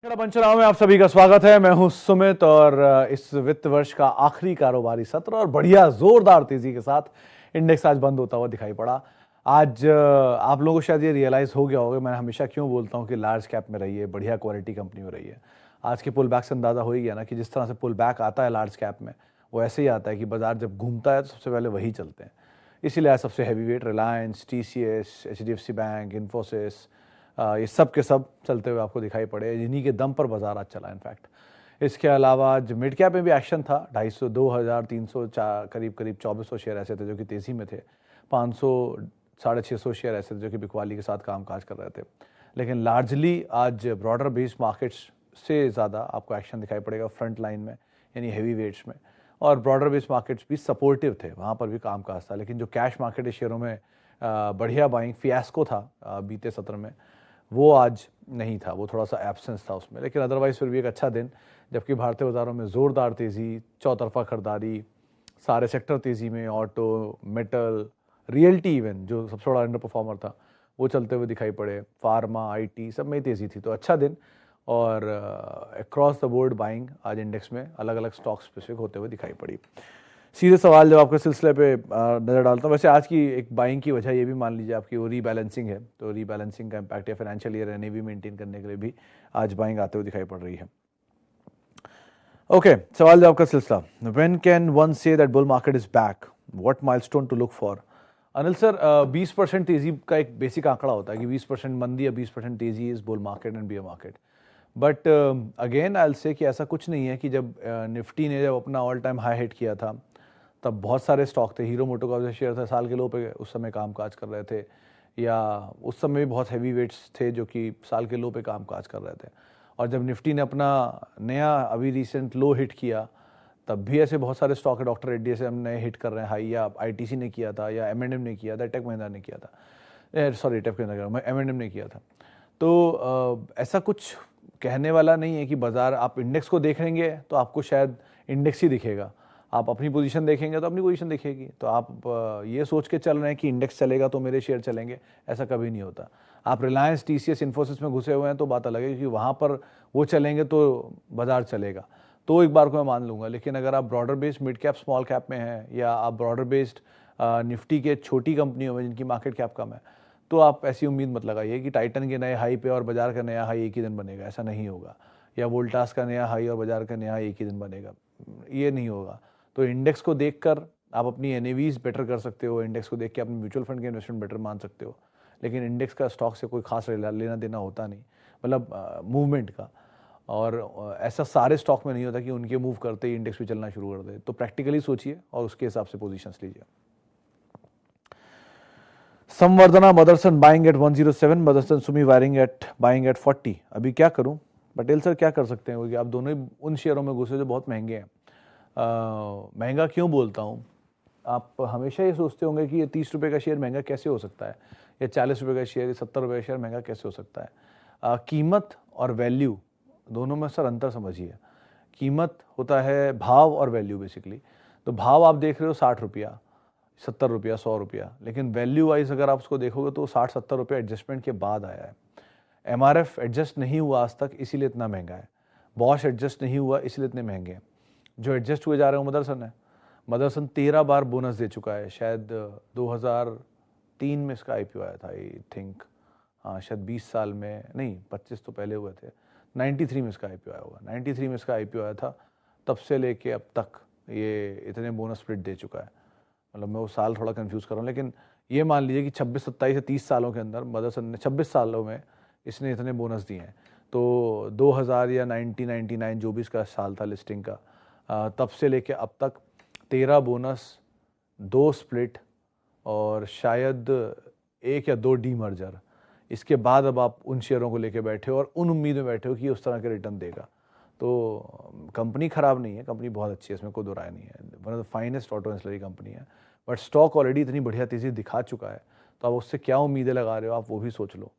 पंचनामा में आप सभी का स्वागत है। मैं हूं सुमित और इस वित्त वर्ष का आखिरी कारोबारी सत्र और बढ़िया जोरदार तेजी के साथ इंडेक्स आज बंद होता हुआ दिखाई पड़ा। आज आप लोगों को शायद ये रियलाइज हो गया होगा, मैं हमेशा क्यों बोलता हूं कि लार्ज कैप में रहिए, बढ़िया क्वालिटी कंपनी में रहिए। आज के पुल बैक से अंदाजा हो ही गया ना कि जिस तरह से पुल बैक आता है लार्ज कैप में, वो ऐसे ही आता है कि बाजार जब घूमता है तो सबसे पहले वही चलते हैं। इसीलिए आज सबसे heavy weight Reliance, TCS, HDFC bank, Infosys, ये सब के सब चलते हुए आपको दिखाई पड़े, जिन्हीं के दम पर बाजार आज चला। इनफैक्ट इसके अलावा आज मिड कैप में भी एक्शन था। 250, 2000, 300, करीब करीब 2400 शेयर ऐसे थे जो कि तेजी में थे। 500, 650 शेयर ऐसे थे जो कि बिकवाली के साथ कामकाज कर रहे थे। लेकिन लार्जली आज ब्रॉडर बेस्ड मार्केट्स से ज़्यादा आपको एक्शन दिखाई पड़ेगा फ्रंट लाइन में, यानी हैवी वेट्स में। और ब्रॉडर बेस्ड मार्केट्स भी सपोर्टिव थे, वहाँ पर भी कामकाज था। लेकिन जो कैश मार्केट शेयरों में बढ़िया बाइंग फियास्को था बीते सत्र में, वो आज नहीं था, वो थोड़ा सा एब्सेंस था उसमें। लेकिन अदरवाइज फिर भी एक अच्छा दिन, जबकि भारतीय बाजारों में ज़ोरदार तेज़ी, चौतरफा खरीदारी, सारे सेक्टर तेज़ी में, ऑटो, मेटल, रियल्टी इवन जो सबसे बड़ा अंडर परफॉर्मर था वो चलते हुए दिखाई पड़े। फार्मा, IT सब में तेज़ी थी, तो अच्छा दिन। और अक्रॉस द बोर्ड बाइंग आज इंडेक्स में अलग अलग स्टॉक स्पेसिफिक होते हुए दिखाई पड़ी। सीधे सवाल जब आपके सिलसिले पे नज़र डालता हूँ। वैसे आज की एक बाइंग की वजह ये भी मान लीजिए आपकी वो रीबैलेंसिंग है, तो रीबैलेंसिंग का इम्पैक्ट या फाइनेंशियल ईयर NAV मेंटेन करने के लिए भी आज बाइंग आते हुए दिखाई पड़ रही है। ओके, सवाल जवाब का सिलसिला। When can one say that bull market is back, what milestone to look for? Anil sir, 20% तेजी का एक बेसिक आंकड़ा होता है कि 20% मंदी या 20% तेजी is bull market and beer market. But again I will say कि ऐसा कुछ नहीं है कि जब निफ्टी ने जब अपना ऑल टाइम हाई हिट किया था तब बहुत सारे स्टॉक थे। हीरो मोटो का शेयर था, साल के लो पे उस समय कामकाज कर रहे थे, या उस समय भी बहुत हैवी वेट्स थे जो कि साल के लो पे कामकाज कर रहे थे। और जब निफ्टी ने अपना नया अभी रिसेंट लो हिट किया तब भी ऐसे बहुत सारे स्टॉक है। डॉक्टर रेड्डी से हम नए हिट कर रहे हैं हाई, या ITC ने किया था, या M&M ने किया था, टेक महिंद्रा ने किया था, सॉरी टेक महिंद्रा, M&M ने किया था। तो ऐसा कुछ कहने वाला नहीं है कि बाजार, आप इंडेक्स को देखेंगे तो आपको शायद इंडेक्स ही दिखेगा, आप अपनी पोजीशन देखेंगे तो अपनी पोजीशन दिखेगी। तो आप ये सोच के चल रहे हैं कि इंडेक्स चलेगा तो मेरे शेयर चलेंगे, ऐसा कभी नहीं होता। आप रिलायंस, TCS, इन्फोसिस में घुसे हुए हैं तो बात अलग है कि वहाँ पर वो चलेंगे तो बाजार चलेगा, तो एक बार को मैं मान लूँगा। लेकिन अगर आप broader based mid cap small cap में हैं, या आप ब्रॉडर बेस्ड निफ्टी के छोटी कंपनियों में जिनकी मार्केट कैप कम है, तो आप ऐसी उम्मीद मत लगाइए कि टाइटन के नए हाई पे और बाजार का नया हाई एक ही दिन बनेगा। ऐसा नहीं होगा। या वोल्टास का नया हाई और बाजार का नया हाई एक ही दिन बनेगा, ये नहीं होगा। तो इंडेक्स को देखकर आप अपनी NAVs बेटर कर सकते हो, इंडेक्स को देख के अपने म्यूचुअल फंड के इन्वेस्टमेंट बेटर मान सकते हो। लेकिन इंडेक्स का स्टॉक से कोई खास लेना देना होता नहीं, मतलब मूवमेंट का। और ऐसा सारे स्टॉक में नहीं होता कि उनके मूव करते ही इंडेक्स भी चलना शुरू कर दे। तो प्रैक्टिकली सोचिए और उसके हिसाब से पोजीशंस लीजिए। Samvardhana Motherson buying at 107, Motherson Sumi wiring at buying at 40। अभी क्या करूं? पटेल सर क्या कर सकते हैं, क्योंकि आप दोनों ही उन शेयरों में घुसे जो बहुत महंगे हैं। महंगा क्यों बोलता हूं? आप हमेशा ये सोचते होंगे कि ये 30 रुपये का शेयर महंगा कैसे हो सकता है, या 40 रुपये का शेयर, या 70 रुपये का शेयर महंगा कैसे हो सकता है। कीमत और वैल्यू दोनों में सर अंतर समझिए। कीमत होता है भाव और वैल्यू बेसिकली। तो भाव आप देख रहे हो 60 रुपया, 70 रुपया, 100 रुपया, लेकिन वैल्यू वाइज अगर आप उसको देखोगे तो 60-70 रुपये एडजस्टमेंट के बाद आया है। MRF एडजस्ट नहीं हुआ आज तक, इसीलिए इतना महंगा है। बॉश एडजस्ट नहीं हुआ, इसलिए इतने महंगे हैं। जो एडजस्ट हुए जा रहे हैं वो मदरसन है। मदरसन 13 बार बोनस दे चुका है। शायद 2003 में इसका IPO आया था, आई थिंक। हाँ, शायद 20 साल में नहीं, 25 तो पहले हुए थे। 93 में इसका IPO आया होगा, 93 में इसका IPO आया था। तब से लेके अब तक ये इतने बोनस स्प्लिट दे चुका है। मतलब मैं वो साल थोड़ा कंफ्यूज कर रहा हूँ, लेकिन ये मान लीजिए कि 26, 27 या 30 सालों के अंदर मदरसन ने 26 सालों में इसने इतने बोनस दिए हैं। तो 2000 या 1999 जो भी इसका साल था लिस्टिंग का, तब से लेके अब तक 13 बोनस, 2 स्प्लिट, और शायद 1 या 2 डीमर्जर। इसके बाद अब आप उन शेयरों को लेके बैठे हो और उन उम्मीद में बैठे हो कि उस तरह के रिटर्न देगा। तो कंपनी ख़राब नहीं है, कंपनी बहुत अच्छी है, इसमें कोई दो राय नहीं है। One of the finest auto ancillary company है। बट स्टॉक ऑलरेडी इतनी बढ़िया तेज़ी दिखा चुका है, तो आप उससे क्या उम्मीदें लगा रहे हो, आप वो भी सोच लो।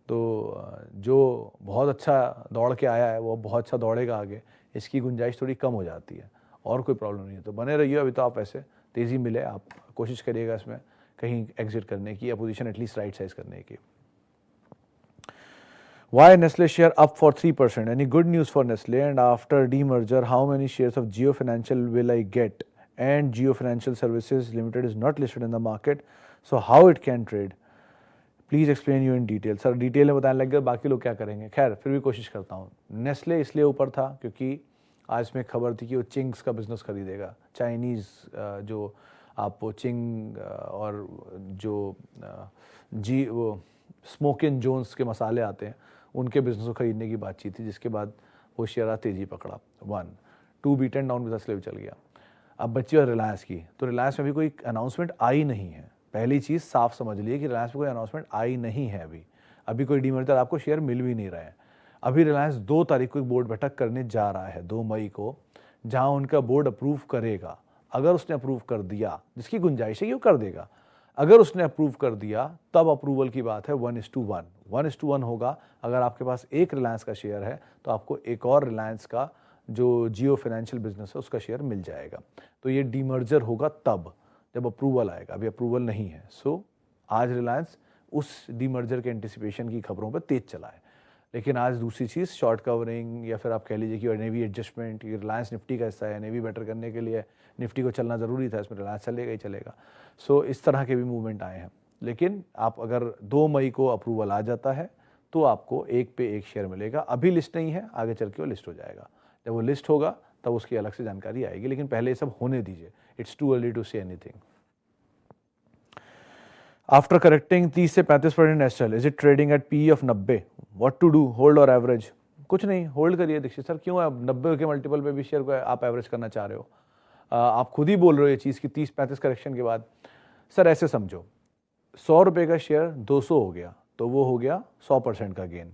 तो जो बहुत अच्छा दौड़ के आया है वो बहुत अच्छा दौड़ेगा आगे, इसकी गुंजाइश थोड़ी कम हो जाती है, और कोई प्रॉब्लम नहीं है। तो बने रहिए, अभी तो आप ऐसे तेज़ी मिले, आप कोशिश करिएगा इसमें कहीं एग्जिट करने की, या पोजीशन एटलीस्ट राइट साइज करने की। Why Nestle share up for 3%? Any good news for Nestle? And after demerger, how many shares of Jio Financial will I get? And Jio Financial Services Limited is not listed in the market, so how it can trade? Please explain you in detail. Sir detail में बताने लग गए, बाकी लोग क्या करेंगे। खैर फिर भी कोशिश करता हूँ। नेस्ले इसलिए ऊपर था क्योंकि आज में खबर थी कि वो चिंग्स का बिजनेस खरीदेगा। चाइनीज़ जो आप वो चिंग और जो वो स्मोक एंड जोन्स के मसाले आते हैं उनके बिजनेस को खरीदने की बातचीत थी, जिसके बाद वो शेयर तेज़ी पकड़ा। 1 2 बीटन डाउन बिजनेस ले चल गया। अब बच्ची और रिलायंस की, तो रिलायंस में भी कोई अनाउंसमेंट आई नहीं है। पहली चीज़ साफ समझ लिए कि रिलायंस में कोई अनाउंसमेंट आई नहीं है। अभी कोई डीमर्जर आपको शेयर मिल भी नहीं रहा है। अभी रिलायंस 2 तारीख को एक बोर्ड बैठक करने जा रहा है, 2 मई को, जहां उनका बोर्ड अप्रूव करेगा। अगर उसने अप्रूव कर दिया, जिसकी गुंजाइश है कि वो कर देगा, अगर उसने अप्रूव कर दिया तब अप्रूवल की बात है 1:1 1:1 होगा। अगर आपके पास एक रिलायंस का शेयर है तो आपको एक और रिलायंस का जो जियो फाइनेंशियल बिजनेस है उसका शेयर मिल जाएगा। तो ये डीमर्जर होगा तब जब अप्रूवल आएगा, अभी अप्रूवल नहीं है। सो आज रिलायंस उस डीमर्जर के एंटिसिपेशन की खबरों पर तेज चला है। लेकिन आज दूसरी चीज़ शॉर्ट कवरिंग या फिर आप कह लीजिए कि एनएवी एडजस्टमेंट, ये रिलायंस निफ्टी का हिस्सा है, एनएवी बेटर करने के लिए निफ्टी को चलना ज़रूरी था, इसमें रिलायंस चलेगा ही चलेगा। सो इस तरह के भी मूवमेंट आए हैं। लेकिन आप अगर 2 मई को अप्रूवल आ जाता है तो आपको एक पे एक शेयर मिलेगा। अभी लिस्ट नहीं है, आगे चल के वो लिस्ट हो जाएगा। जब वो लिस्ट होगा तब उसकी अलग से जानकारी आएगी, लेकिन पहले ये सब होने दीजिए। It's too early to say anything. After correcting 30 से 35% Astral, is it trading at P of 90? What to do, hold और एवरेज? कुछ नहीं, होल्ड करिए दीक्षित सर। क्यों आप 90 के मल्टीपल पे भी शेयर को आप एवरेज करना चाह रहे हो? आप खुद ही बोल रहे हो ये चीज़ कि 30-35 करेक्शन के बाद। सर ऐसे समझो, 100 रुपये का शेयर 200 हो गया तो वो हो गया 100% का गेन।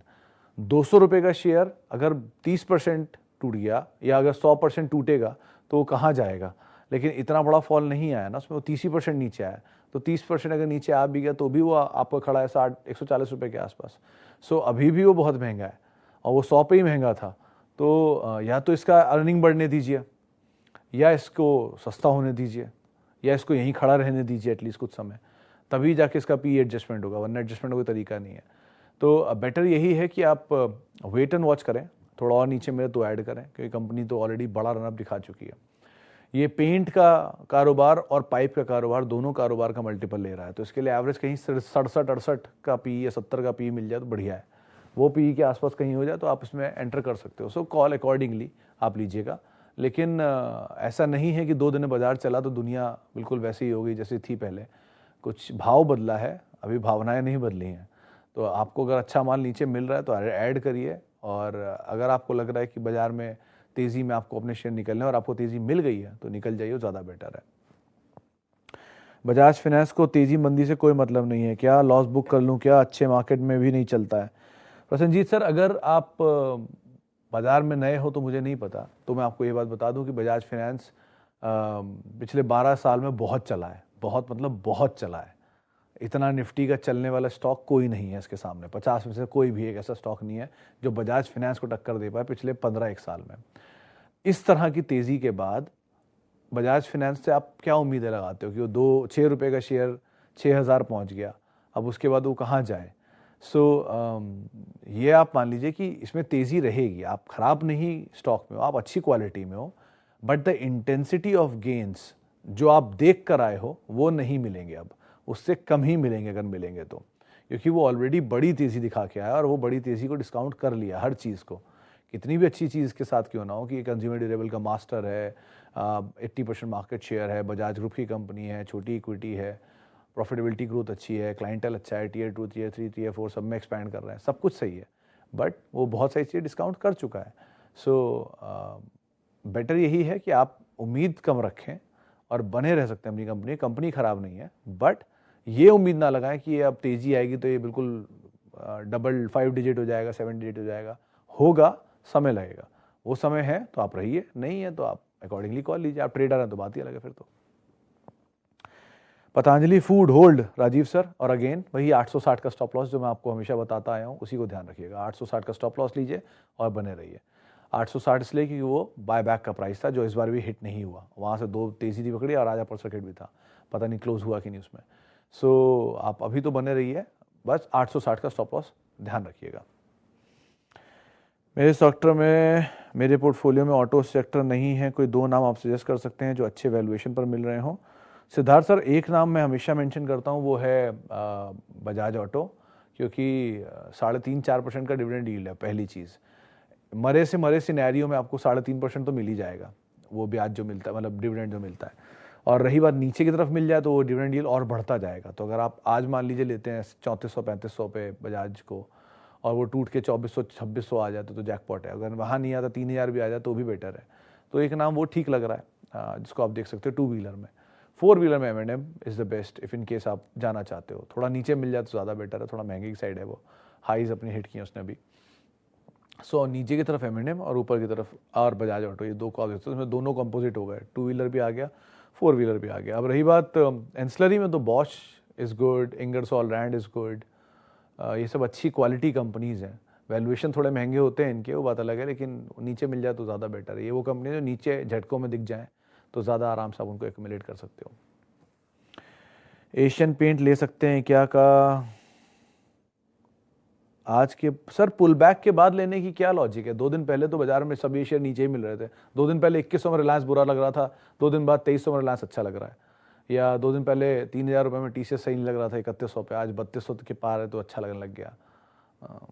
200 रुपये का शेयर अगर 30% टूट गया या अगर 100% टूटेगा तो वो कहाँ जाएगा? लेकिन इतना बड़ा फॉल नहीं आया ना उसमें, वो 30% नीचे आया। तो 30% अगर नीचे आ भी गया तो भी वो आपका खड़ा है 140 रुपये के आसपास। सो अभी भी वो बहुत महंगा है और वो 100 पे ही महंगा था। तो या तो इसका अर्निंग बढ़ने दीजिए, या इसको सस्ता होने दीजिए, या इसको यहीं खड़ा रहने दीजिए एटलीस्ट कुछ समय, तभी जाके इसका पी एडजस्टमेंट होगा, वरना एडजस्टमेंट का कोई तरीका नहीं है। तो बेटर यही है कि आप वेट एंड वॉच करें, थोड़ा और नीचे मिले तो ऐड करें, क्योंकि कंपनी तो ऑलरेडी बड़ा रनअप दिखा चुकी है। ये पेंट का कारोबार और पाइप का कारोबार, दोनों कारोबार का मल्टीपल ले रहा है, तो इसके लिए एवरेज कहीं 67-68 का पी या 70 का पी मिल जाए तो बढ़िया है। वो पी के आसपास कहीं हो जाए तो आप इसमें एंटर कर सकते हो। सो कॉल अकॉर्डिंगली आप लीजिएगा। लेकिन ऐसा नहीं है कि 2 दिन में बाजार चला तो दुनिया बिल्कुल वैसे ही हो गई जैसी थी पहले। कुछ भाव बदला है, अभी भावनाएं नहीं बदली हैं। तो आपको अगर अच्छा माल नीचे मिल रहा है तो ऐड करिए, और अगर आपको लग रहा है कि बाजार में तेज़ी में आपको अपने शेयर निकलने और आपको तेज़ी मिल गई है तो निकल जाइए, ज़्यादा बेटर है। बजाज फाइनेंस को तेज़ी मंदी से कोई मतलब नहीं है क्या? लॉस बुक कर लूँ क्या? अच्छे मार्केट में भी नहीं चलता है। प्रसन्नजीत सर, अगर आप बाज़ार में नए हो तो मुझे नहीं पता, तो मैं आपको ये बात बता दूं कि बजाज फाइनेंस पिछले 12 साल में बहुत चला है, बहुत मतलब बहुत चला है। इतना निफ्टी का चलने वाला स्टॉक कोई नहीं है इसके सामने। 50 में से कोई भी एक ऐसा स्टॉक नहीं है जो बजाज फाइनेंस को टक्कर दे पाए पिछले 15-1 साल में। इस तरह की तेज़ी के बाद बजाज फाइनेंस से आप क्या उम्मीदें लगाते हो कि वो 6 रुपये का शेयर 6,000 पहुँच गया, अब उसके बाद वो कहाँ जाए? ये आप मान लीजिए कि इसमें तेज़ी रहेगी। आप ख़राब नहीं स्टॉक में हो, आप अच्छी क्वालिटी में हो, but the intensity of gains जो आप देख कर आए हो वो नहीं मिलेंगे, अब उससे कम ही मिलेंगे अगर मिलेंगे तो, क्योंकि वो ऑलरेडी बड़ी तेज़ी दिखा के आया और वो बड़ी तेज़ी को डिस्काउंट कर लिया हर चीज़ को। कितनी भी अच्छी चीज़ के साथ क्यों ना हो कि ये कंज्यूमर ड्यूरेबल का मास्टर है, 80% मार्केट शेयर है, बजाज ग्रुप की कंपनी है, छोटी इक्विटी है, प्रॉफिटेबिलिटी ग्रोथ अच्छी है, क्लाइंटल अच्छा है, Tier 2, Tier 3, Tier 4 सब में एक्सपैंड कर रहे हैं, सब कुछ सही है, बट वो बहुत सारी चीज़ें डिस्काउंट कर चुका है। सो बेटर यही है कि आप उम्मीद कम रखें और बने रह सकते हैं अपनी कंपनी ख़राब नहीं है, बट ये उम्मीद ना लगाएं कि ये अब तेज़ी आएगी तो ये बिल्कुल डबल 5 डिजिट हो जाएगा, 7 डिजिट हो जाएगा। होगा, समय लगेगा, वो समय है तो आप रहिए, नहीं है तो आप अकॉर्डिंगली कॉल लीजिए। आप ट्रेडर हैं तो बात ही अलग है फिर तो। Patanjali food hold Rajiv sir, और अगेन वही 860 का स्टॉप लॉस जो मैं आपको हमेशा बताता आया हूँ, उसी को ध्यान रखिएगा। 860 का स्टॉप लॉस लीजिए और बने रहिए। 860 इसलिए क्योंकि वो बाय बैक का प्राइस था जो इस बार भी हिट नहीं हुआ, वहाँ से 2 तेज़ी थी पकड़ी और आज अपर सर्किट भी था, पता नहीं क्लोज हुआ कि नहीं उसमें। सो आप अभी तो बने रहिए, बस 860 का स्टॉप लॉस ध्यान रखिएगा। मेरे सेक्टर में, मेरे पोर्टफोलियो में ऑटो सेक्टर नहीं है, कोई दो नाम आप सजेस्ट कर सकते हैं जो अच्छे वैल्यूएशन पर मिल रहे हों? सिद्धार्थ सर, एक नाम मैं हमेशा मेंशन करता हूँ, वो है बजाज ऑटो, क्योंकि 3.5-4% का डिविडेंड यील्ड है। पहली चीज़, मरे से मरे सिनेरियो में आपको 3.5% तो मिल ही जाएगा, वो ब्याज जो मिलता है, मतलब डिविडेंड जो मिलता है। और रही बात नीचे की तरफ मिल जाए तो वो डिविडेंड यील्ड और बढ़ता जाएगा। तो अगर आप आज मान लीजिए लेते हैं 3400-3500 पे बजाज को, और वो टूट के 2400-2600 आ जाते तो जैकपॉट है। अगर वहाँ नहीं आता 3000 भी आ जाए तो भी बेटर है। तो एक नाम वो ठीक लग रहा है, जिसको आप देख सकते हो 2 व्हीलर में। 4 व्हीलर में M&M is the best if in case आप जाना चाहते हो। थोड़ा नीचे मिल जाए तो ज़्यादा बेटर है, थोड़ा महंगे की साइड है वो, हाईज अपनी हिट की है उसने अभी। सो नीचे की तरफ M&M और ऊपर की तरफ और बजाज ऑटो, ये दो को आप देखते हो, इसमें दोनों कंपोजिट हो गए, 2 व्हीलर भी आ गया, 4 व्हीलर भी आ गया। अब रही बात एंसलरी में, तो Bosch is good, Ingersoll Rand is good, ये सब अच्छी क्वालिटी कंपनीज़ हैं। वैल्यूएशन थोड़े महंगे होते हैं इनके, वो बात अलग है, लेकिन नीचे मिल जाए तो ज़्यादा बेटर है। ये वो कंपनी जो नीचे झटकों में दिख जाए तो ज़्यादा आराम से आप उनको एक्यूमुलेट कर सकते हो। एशियन पेंट ले सकते हैं क्या का आज के? सर पुल बैक के बाद लेने की क्या लॉजिक है? 2 दिन पहले तो बाजार में सभी शेयर नीचे ही मिल रहे थे। 2 दिन पहले 2100 में रिलायंस बुरा लग रहा था, 2 दिन बाद 2300 में रिलायंस अच्छा लग रहा है। या 2 दिन पहले 3000 रुपये में TCS सही नहीं लग रहा था 3100 पे, आज 3200 के पार है तो अच्छा लगने लग गया।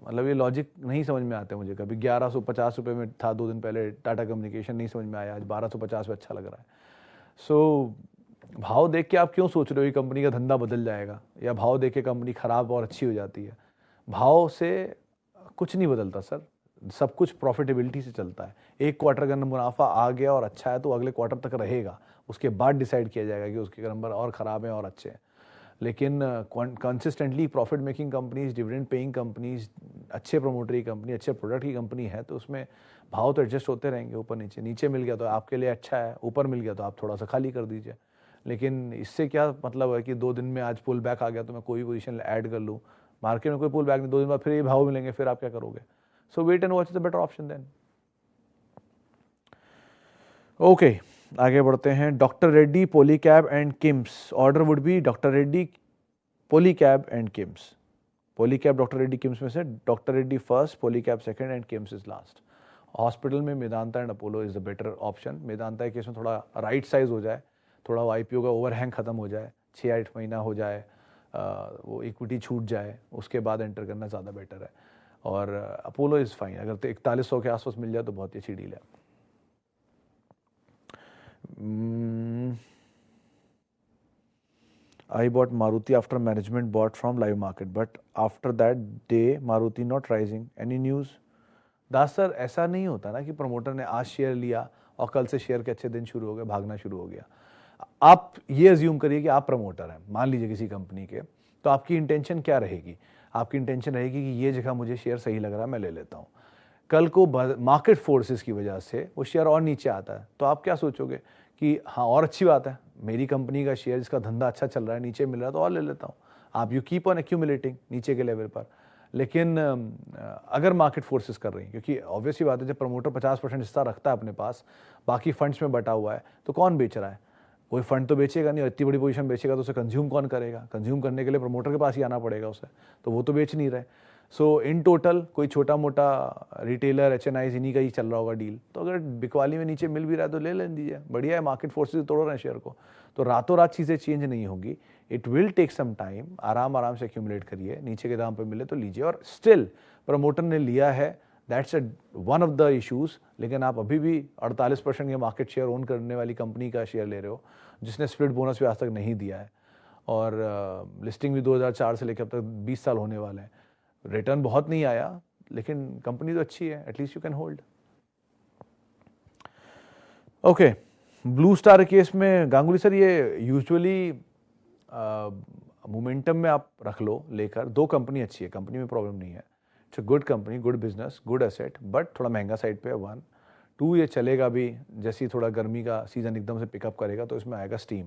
मतलब ये लॉजिक नहीं समझ में आते मुझे। कभी 1150 रुपये में था 2 दिन पहले टाटा कम्युनिकेशन, नहीं समझ में आया, आज 1250 पे अच्छा लग रहा है। सो भाव देख के आप क्यों सोच रहे हो कि कंपनी का धंधा बदल जाएगा, या भाव देख के कंपनी खराब और अच्छी हो जाती है? भाव से कुछ नहीं बदलता सर, सब कुछ प्रॉफिटेबिलिटी से चलता है। एक क्वार्टर का मुनाफा आ गया और अच्छा है तो अगले क्वार्टर तक रहेगा, उसके बाद डिसाइड किया जाएगा कि उसके नंबर और ख़राब हैं और अच्छे हैं। लेकिन consistently profit making companies, dividend paying companies, अच्छे प्रमोटर की कंपनी, अच्छे प्रोडक्ट की कंपनी है तो उसमें भाव तो एडजस्ट होते रहेंगे ऊपर नीचे। नीचे मिल गया तो आपके लिए अच्छा है, ऊपर मिल गया तो आप थोड़ा सा खाली कर दीजिए। लेकिन इससे क्या मतलब है कि 2 दिन में आज पुल बैक आ गया तो मैं कोई पोजीशन ऐड कर लूँ? मार्केट में कोई पुल बैक नहीं, 2 दिन बाद फिर ये भाव मिलेंगे, फिर आप क्या करोगे? So wait and watch is the better option then. Okay, आगे बढ़ते हैं। Doctor Reddy, Polycab and KIMS, order would be doctor Reddy, Polycab and KIMS. Polycab, doctor Reddy, KIMS में से doctor Reddy first, Polycab second and KIMS is last. Hospital में Medanta and Apollo is the better option. Medanta के केस में थोड़ा right size हो जाए, थोड़ा वो IPO का ओवरहैंग खत्म हो जाए, 6-8 महीना हो जाए, वो इक्विटी छूट जाए, उसके बाद एंटर करना ज़्यादा बेटर है। और अपोलो इज़ फाइन, अगर 4100 के आसपास मिल जाए तो बहुत ही अच्छी डील है। I bought Maruti after management bought from live market, but after that day Maruti not rising. Any news? Das sir, ऐसा नहीं होता ना कि प्रमोटर ने आज शेयर लिया और कल से शेयर के अच्छे दिन शुरू हो गए, भागना शुरू हो गया। आप ये अज्यूम करिए कि आप प्रमोटर हैं, मान लीजिए किसी कंपनी के, तो आपकी इंटेंशन क्या रहेगी? आपकी इंटेंशन रहेगी कि ये जगह मुझे शेयर सही लग रहा है, मैं ले लेता हूँ। कल को मार्केट फोर्सेस की वजह से वो शेयर और नीचे आता है तो आप क्या सोचोगे कि हाँ और अच्छी बात है, मेरी कंपनी का शेयर जिसका धंधा अच्छा चल रहा है नीचे मिल रहा है तो और ले लेता हूँ। आप यू कीप ऑन एक्यूमुलेटिंग नीचे के लेवल पर। लेकिन अगर मार्केट फोर्सेस कर रही हैं, क्योंकि ऑब्वियसली बात है जब प्रमोटर 50% हिस्सा रखता है अपने पास, बाकी फंड्स में बटा हुआ है, तो कौन बेच रहा है? कोई फंड तो बेचेगा नहीं, और इतनी बड़ी पोजीशन बेचेगा तो उसे कंज्यूम कौन करेगा? कंज्यूम करने के लिए प्रमोटर के पास ही आना पड़ेगा उसे, तो वो तो बेच नहीं रहे। सो इन टोटल कोई छोटा मोटा रिटेलर, HNIs, इन्हीं का ही चल रहा होगा डील, तो अगर बिकवाली में नीचे मिल भी रहा है तो ले लेने दीजिए, बढ़िया है। मार्केट फोर्सेस तोड़ रहे हैं शेयर को, तो रातों रात चीज़ें चेंज नहीं होगी। It will take some time, आराम आराम से एक्यूमुलेट करिए, नीचे के दाम पे मिले तो लीजिए। और स्टिल प्रमोटर ने लिया है, that's one of the issues. लेकिन आप अभी भी 48% के मार्केट शेयर ओन करने वाली कंपनी का शेयर ले रहे हो, जिसने स्प्लिट बोनस भी आज तक नहीं दिया है, और लिस्टिंग भी 2004 से लेकर अब तक 20 साल होने वाले हैं। रिटर्न बहुत नहीं आया, लेकिन कंपनी तो अच्छी है, at least you can hold. Okay, blue star case में गांगुली सर, ये यूजुअली मोमेंटम में आप रख लो लेकर। 2 कंपनी अच्छी है, कंपनी में प्रॉब्लम नहीं है। It's a good company, good business, good asset, but थोड़ा महंगा साइड पे है। 1, 2 ये चलेगा भी, जैसे ही थोड़ा गर्मी का सीजन एकदम से पिकअप करेगा तो इसमें आएगा स्टीम।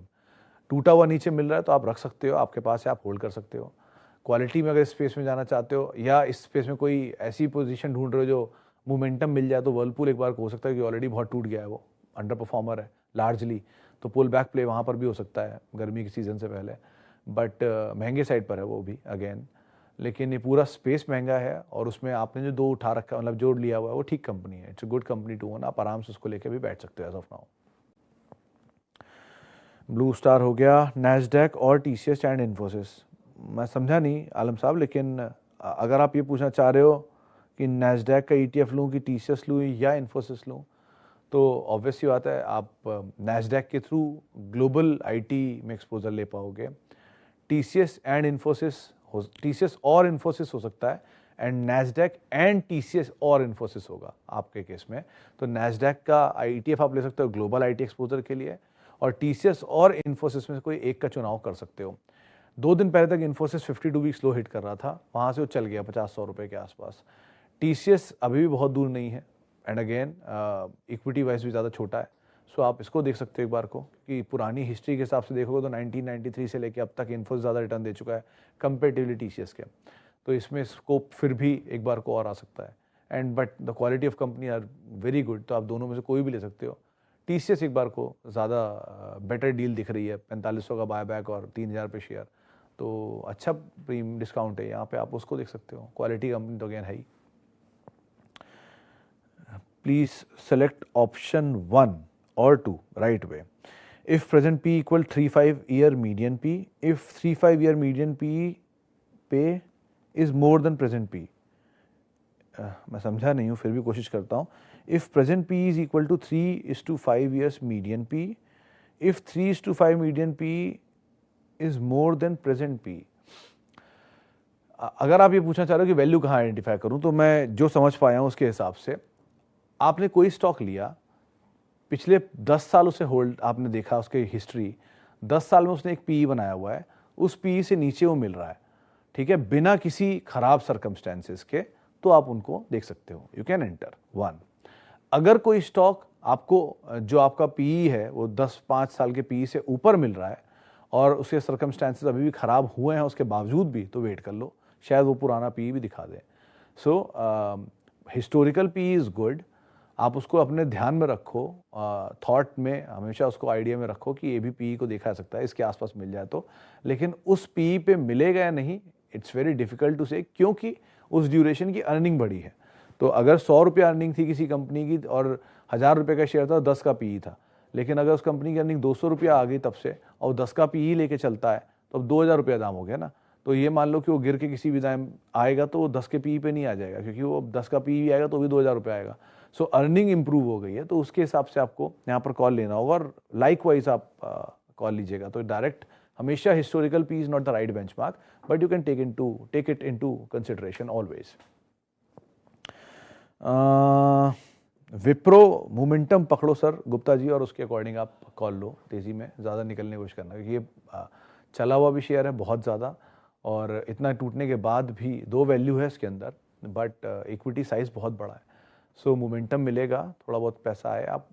टूटा हुआ नीचे मिल रहा है तो आप रख सकते हो, आपके पास है, आप होल्ड कर सकते हो। क्वालिटी में अगर इस स्पेस में जाना चाहते हो, या इस स्पेस में कोई ऐसी पोजीशन ढूंढ रहे हो जो मोमेंटम मिल जाए, तो वर्लपूल एक बार हो सकता है कि ऑलरेडी बहुत टूट गया है, वो अंडर परफॉर्मर है लार्जली, तो पुल बैक प्ले वहाँ पर भी हो सकता है गर्मी के सीज़न से पहले, बट महंगे साइड पर है वो भी अगेन। लेकिन ये पूरा स्पेस महंगा है और उसमें आपने जो दो उठा रखा मतलब जोड़ लिया हुआ है वो ठीक कंपनी है, it's a good company to own, आप आराम से उसको लेके भी बैठ सकते हो as of now. Blue Star हो गया, नैस्डैक और टीसीएस एंड इन्फोसिस। मैं समझा नहीं आलम साहब, लेकिन अगर आप ये पूछना चाह रहे हो कि नैस्डैक का ईटीएफ लूँ कि टीसीएस लूँ या इन्फोसिस लूँ, तो ऑब्वियस सी बात है आप नैस्डैक के थ्रू ग्लोबल आईटी में एक्सपोजर ले पाओगे। टीसीएस एंड इन्फोसिस टीसीएस और इन्फोसिस हो सकता है, एंड नैस्डैक एंड टीसीएस और इन्फोसिस होगा आपके केस में। तो नैस्डैक का ईटीएफ आप ले सकते हो ग्लोबल आईटी एक्सपोजर के लिए, और टीसीएस और इन्फोसिस में से कोई एक का चुनाव कर सकते हो। 2 दिन पहले तक इन्फोसिस 52 वीक्स लो हिट कर रहा था, वहां से वो चल गया 50-100 रुपए के आसपास। टीसीएस अभी भी बहुत दूर नहीं है, एंड अगेन इक्विटी वाइज भी ज़्यादा छोटा है, सो आप इसको देख सकते हो एक बार को कि पुरानी हिस्ट्री के हिसाब से देखोगे तो 1993 से लेके अब तक इन्फोसिस ज़्यादा रिटर्न दे चुका है कंपेरेटिवली टीसीएस के, तो इसमें स्कोप फिर भी एक बार को और आ सकता है। And but the quality of company are very good, तो आप दोनों में से कोई भी ले सकते हो। टीसीएस एक बार को ज़्यादा बेटर डील दिख रही है, 4500 का बायबैक और 3000 पे शेयर, तो अच्छा प्रीमियम डिस्काउंट है यहाँ पे, आप उसको देख सकते हो। क्वालिटी कंपनी तो अगेन है ही। Please select option 1 or 2 right way. If present P equal 3-5 year median P, if 3-5 year median P पे is more than present P, मैं समझा नहीं हूँ फिर भी कोशिश करता हूँ। If present P is equal to 3:5 years median P, if 3:5 median P is more than present P, अगर आप ये पूछना चाह रहे हो कि वैल्यू कहाँ आइडेंटिफाई करूँ, तो मैं जो समझ पाया हूँ उसके हिसाब से आपने कोई स्टॉक लिया, पिछले 10 साल उसे होल्ड आपने देखा, उसकी हिस्ट्री 10 साल में उसने एक पीई बनाया हुआ है, उस पीई से नीचे वो मिल रहा है, ठीक है, बिना किसी खराब सर्कमस्टेंसेस के, तो आप उनको देख सकते हो, यू कैन एंटर 1। अगर कोई स्टॉक आपको जो आपका पीई है वो 10-5 साल के पीई से ऊपर मिल रहा है और उसके सर्कमस्टेंसेस अभी भी खराब हुए हैं उसके बावजूद भी, तो वेट कर लो, शायद वो पुराना पीई भी दिखा दे। So historical PE is good, आप उसको अपने ध्यान में रखो, थॉट में हमेशा उसको आइडिया में रखो कि ये भी पीई को देखा जा सकता है, इसके आसपास मिल जाए तो, लेकिन उस पीई पे मिलेगा या नहीं, इट्स वेरी डिफिकल्ट टू से, क्योंकि उस ड्यूरेशन की अर्निंग बढ़ी है। तो अगर 100 रुपये अर्निंग थी किसी कंपनी की और 1000 रुपये का शेयर था, 10 का पीई था, लेकिन अगर उस कंपनी की अर्निंग 200 रुपया आ गई तब से और 10 का पीई लेके चलता है, तो अब 2000 रुपया दाम हो गया ना। तो ये मान लो कि वो गिर के किसी भी दाम आएगा तो वो 10 के पीई पे नहीं आ जाएगा, क्योंकि वो 10 का पीई आएगा तो भी 2000 रुपया आएगा। सो अर्निंग इंप्रूव हो गई है, तो उसके हिसाब से आपको यहाँ पर कॉल लेना होगा, और लाइक वाइज आप कॉल लीजिएगा। तो डायरेक्ट हमेशा historical P is not the right benchmark, but you can take it into consideration always. Wipro momentum पकड़ो सर गुप्ता जी, और उसके अकॉर्डिंग आप कॉल लो, तेजी में ज़्यादा निकलने की कोशिश करना, क्योंकि ये चला हुआ भी शेयर है बहुत ज़्यादा, और इतना टूटने के बाद भी 2 वैल्यू है इसके अंदर, बट इक्विटी साइज बहुत बड़ा है। सो मोमेंटम मिलेगा, थोड़ा बहुत पैसा आए, आप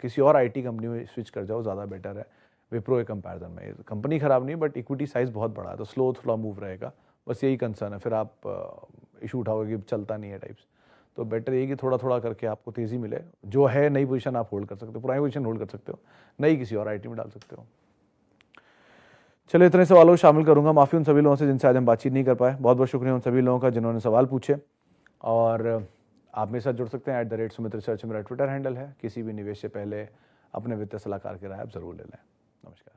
किसी और आईटी कंपनी में स्विच कर जाओ, ज़्यादा बेटर है विप्रो के कंपैरिजन में। कंपनी ख़राब नहीं, बट इक्विटी साइज़ बहुत बड़ा है, तो स्लो थोड़ा मूव रहेगा, बस यही कंसर्न है। फिर आप इशू उठाओगे कि चलता नहीं है टाइप्स, तो बेटर ये कि थोड़ा थोड़ा करके आपको तेज़ी मिले। जो है नई पोजीशन आप होल्ड कर सकते हो, पुरानी पोजीशन होल्ड कर सकते हो, नई किसी और आईटी में डाल सकते हो। चलिए, इतने सवालों को शामिल करूंगा, माफ़ी उन सभी लोगों से जिनसे आज हम बातचीत नहीं कर पाए। बहुत बहुत शुक्रिया उन सभी लोगों का जिन्होंने सवाल पूछे, और आप मेरे साथ जुड़ सकते हैं @सुमित रिसर्च मेरा ट्विटर हैंडल है। किसी भी निवेश से पहले अपने वित्तीय सलाहकार की राय आप जरूर ले लें। नमस्कार।